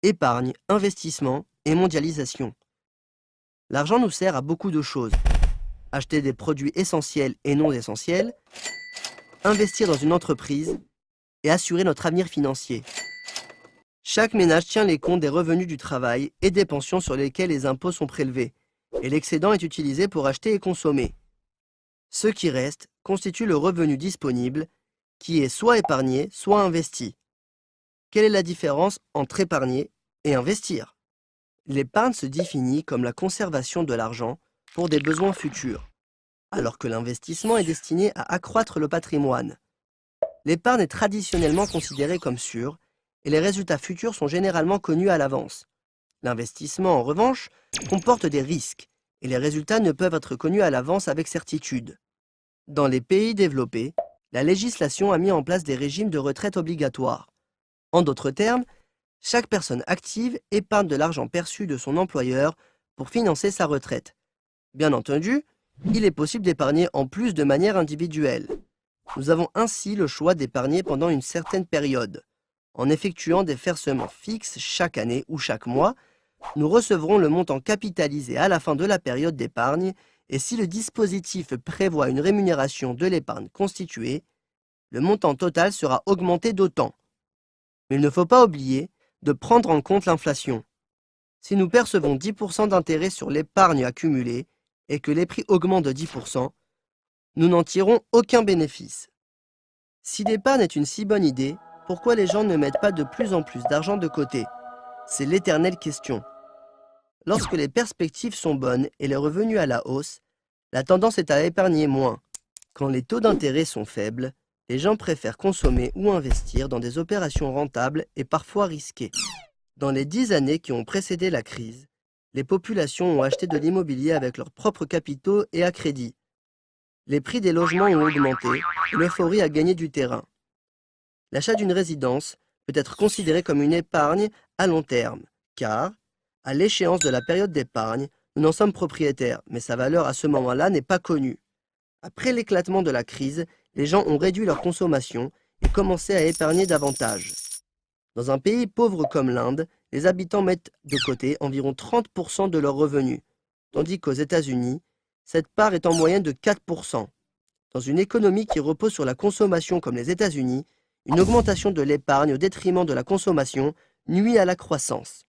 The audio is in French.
Épargne, investissement et mondialisation. L'argent nous sert à beaucoup de choses. Acheter des produits essentiels et non essentiels, investir dans une entreprise et assurer notre avenir financier. Chaque ménage tient les comptes des revenus du travail et des pensions sur lesquels les impôts sont prélevés, et l'excédent est utilisé pour acheter et consommer. Ce qui reste constitue le revenu disponible, qui est soit épargné, soit investi. Quelle est la différence entre épargner et investir? L'épargne se définit comme la conservation de l'argent pour des besoins futurs, alors que l'investissement est destiné à accroître le patrimoine. L'épargne est traditionnellement considérée comme sûre et les résultats futurs sont généralement connus à l'avance. L'investissement, en revanche, comporte des risques et les résultats ne peuvent être connus à l'avance avec certitude. Dans les pays développés, la législation a mis en place des régimes de retraite obligatoires. En d'autres termes, chaque personne active épargne de l'argent perçu de son employeur pour financer sa retraite. Bien entendu, il est possible d'épargner en plus de manière individuelle. Nous avons ainsi le choix d'épargner pendant une certaine période. En effectuant des versements fixes chaque année ou chaque mois, nous recevrons le montant capitalisé à la fin de la période d'épargne et si le dispositif prévoit une rémunération de l'épargne constituée, le montant total sera augmenté d'autant. Mais il ne faut pas oublier de prendre en compte l'inflation. Si nous percevons 10% d'intérêt sur l'épargne accumulée et que les prix augmentent de 10%, nous n'en tirons aucun bénéfice. Si l'épargne est une si bonne idée, pourquoi les gens ne mettent pas de plus en plus d'argent de côté? C'est l'éternelle question. Lorsque les perspectives sont bonnes et les revenus à la hausse, la tendance est à épargner moins. Quand les taux d'intérêt sont faibles, les gens préfèrent consommer ou investir dans des opérations rentables et parfois risquées. Dans les 10 années qui ont précédé la crise, les populations ont acheté de l'immobilier avec leurs propres capitaux et à crédit. Les prix des logements ont augmenté et l'euphorie a gagné du terrain. L'achat d'une résidence peut être considéré comme une épargne à long terme, car, à l'échéance de la période d'épargne, nous en sommes propriétaires, mais sa valeur à ce moment-là n'est pas connue. Après l'éclatement de la crise, les gens ont réduit leur consommation et commencé à épargner davantage. Dans un pays pauvre comme l'Inde, les habitants mettent de côté environ 30% de leurs revenus, tandis qu'aux États-Unis, cette part est en moyenne de 4%. Dans une économie qui repose sur la consommation comme les États-Unis, une augmentation de l'épargne au détriment de la consommation nuit à la croissance.